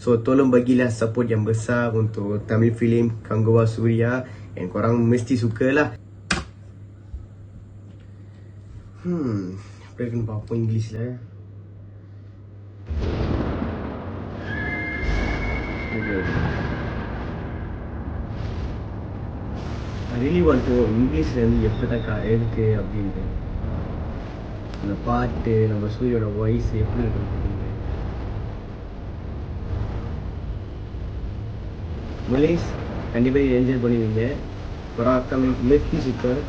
So tolong bagilah support yang besar untuk Tamil filem Kanggua Surya, and korang mesti suka lah. Apa kena apa English lah. I really want to English எப்பதாக்கா இருக்கு அப்படின்ட்டு அந்த பாட்டு நம்ம சூரியோட voice எப்படி இருக்கு. Malays கண்டிப்பாக enjoy பண்ணுவீங்க. ஒரு அப்கமிங் லெஃப்டி சூப்பர்.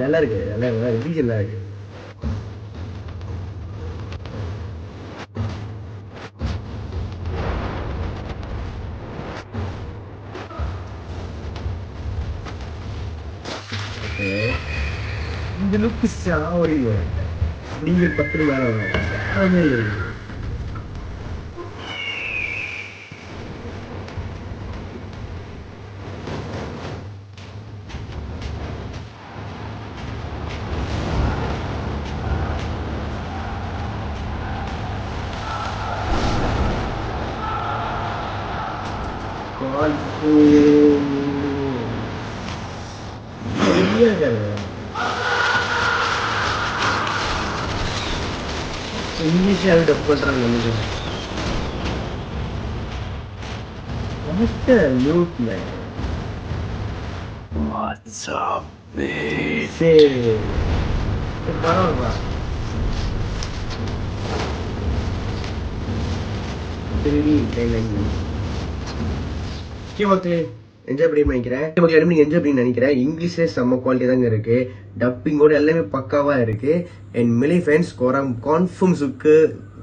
நல்லா இருக்கு, நல்லா இருக்கு, நல்லா இருக்கு. இந்த லுக்கு சாவடிங்க. நீங்கள் 10 மேலே English yang udah putaran gitu. What the look man? What's up, man? Say, apa? Ini lagi. Okay enjoy பண்ணி நினைக்கிறேன். நீங்கள் என்ஜாய் பண்ணி நினைக்கிறேன். இங்கிலீஷே செம்ம குவாலிட்டி தாங்க இருக்கு. டப்பிங்கோட எல்லாமே பக்காவா இருக்கு. And Malay fans korang confirm suka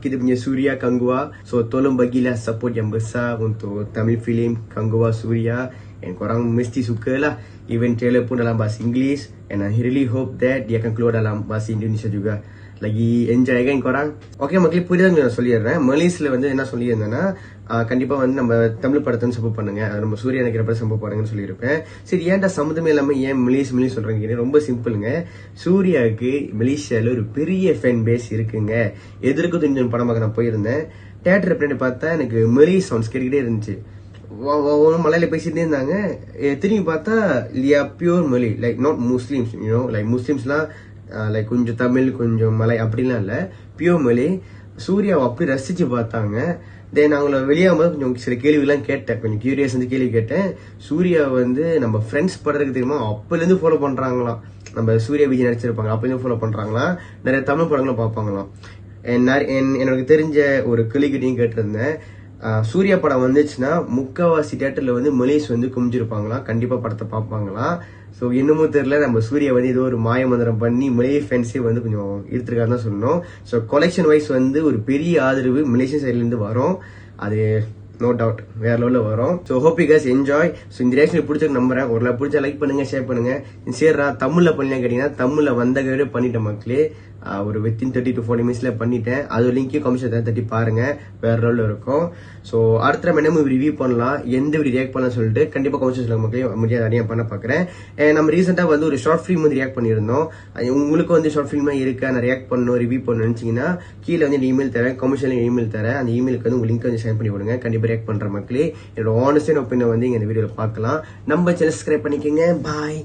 kita punya Surya Kanggua. So tolong bagilah support yang besar untuk Tamil filem Kanggua Surya, and korang mesti suka lah. Even trailer pun dalam bahasa Inggeris, and I really hope that dia akan keluar dalam bahasa Indonesia juga. Lagi enjoy kan korang. Okay மக்களே, புரியுதுன்னு நான் சொல்லிடுறேன். மலேசியில் வந்து என்ன சொல்லியிருந்தேன்னா, கண்டிப்பாக வந்து நம்ம தமிழ் படத்தை support பண்ணுங்க, நம்ம சூர்யா நினைக்கிற படம் சப்போர்ட் பண்ணுங்கன்னு சொல்லியிருப்பேன். சரி, ஏன்டா சம்மந்தமே இல்லாமல் ஏன் மலேசியா சொல்றீங்க? ரொம்ப சிம்பிளுங்க. சூர்யாவுக்கு மலேசியாவில் ஒரு பெரிய ஃபேன் பேஸ் இருக்குங்க. எதிர்க்கு துணிஞ்சன் படமாக நான் போயிருந்தேன். தேட்டர் எப்படி பார்த்தா எனக்கு மலே சவுண்ட்ஸ் கேட்டுக்கிட்டே இருந்துச்சு. மலையில பேசிட்டே இருந்தாங்க. திரும்பி பார்த்தா pure Malay, like not Muslims, like முஸ்லிம்ஸ்லாம் லைக் கொஞ்சம் தமிழ் கொஞ்சம் மலை அப்படிலாம் இல்லை, பியூர் மலே. சூர்யாவை அப்படி ரசிச்சு பார்த்தாங்க. தென் அவங்கள வெளியாகும்போது கொஞ்சம் சில கேள்விலாம் கேட்டேன், கொஞ்சம் கியூரியஸ் வந்து கேள்வி கேட்டேன். சூர்யா வந்து நம்ம ஃப்ரெண்ட்ஸ் படத்துக்கு தெரியுமா அப்போலேருந்து ஃபாலோ பண்ணுறாங்களாம். நம்ம சூர்யா விஜய் நடிச்சிருப்பாங்க, அப்போலேருந்து ஃபாலோ பண்ணுறாங்களாம். நிறைய தமிழ் படங்களும் பார்ப்பாங்களாம். எனக்கு தெரிஞ்ச ஒரு கிளிக்கிட்டையும் கேட்டிருந்தேன், சூர்யா படம் வந்துச்சுன்னா முக்காவாசி தியேட்டர்ல வந்து மலேஸ் வந்து குமிஞ்சிருப்பாங்களாம், கண்டிப்பா படத்தை பார்ப்பாங்களாம். ஸோ இன்னமும் தெரியல, நம்ம சூர்யா வந்து ஏதோ ஒரு மாய மந்திரம் பண்ணி மலே ஃபேன்ஸே வந்து கொஞ்சம் எடுத்துருக்காருன்னு தான் சொல்லணும். ஸோ கொலெக்ஷன் வைஸ் வந்து ஒரு பெரிய ஆதரவு மலேசியா சைட்ல இருந்து வரும், அது நோ டவுட் வேற லெவலில் வரும். So hope you guys enjoy. So இந்த ரியாக்ஷன் பிடிச்சிருக்கு நம்புறேன். ஒரு பிடிச்சா லைக் பண்ணுங்க, ஷேர் பண்ணுங்க. சரிடா தமிழ்ல பண்ணலாம் கேட்டீங்கன்னா தமிழ்ல வந்த கையோட பண்ணிட்டேன் மக்களே. ஒரு வித்தின் 30 to 40 மினிட்ஸ்ல பண்ணிட்டேன். அது லிங்கையும் கமிஷன் தட்டி பாருங்க, வேற லெவலில் இருக்கும். ஸோ அடுத்த நம்ம என்ன ரிவ்யூ பண்ணலாம், எந்த வீடியோ ரியாக்ட் பண்ணலாம் சொல்லிட்டு கண்டிப்பா கமிஷன் சொல்லுங்க மக்களே. முடியாது நிறைய பண்ண பாக்குறேன். நம்ம ரீசெண்டா வந்து ஒரு ஷார்ட் ஃபிலிம் வந்து ரியாக்ட் பண்ணியிருந்தோம். உங்களுக்கு வந்து ஷார்ட் ஃபிலிமா இருக்கா, நான் ரியாக்ட் பண்ணணும் ரிவ்யூ பண்ணணும் நினைச்சீங்கன்னா கீழே வந்து இமெயில் தரேன், கமிஷன்ல இமெயில் தரேன். அந்த இமெயிலுக்கு வந்து உங்க லிங்க் வந்து ஷேர் பண்ணி விடுங்க. கண்டிப்பா ரியாக்ட் பண்ற மக்களே. என்னோட ஆனஸ்டான ஒப்பீனியன் வந்து இந்த வீடியோல பார்க்கலாம். நம்ம சேனல் சப்ஸ்கிரைப் பண்ணிக்கோங்க. பாய்.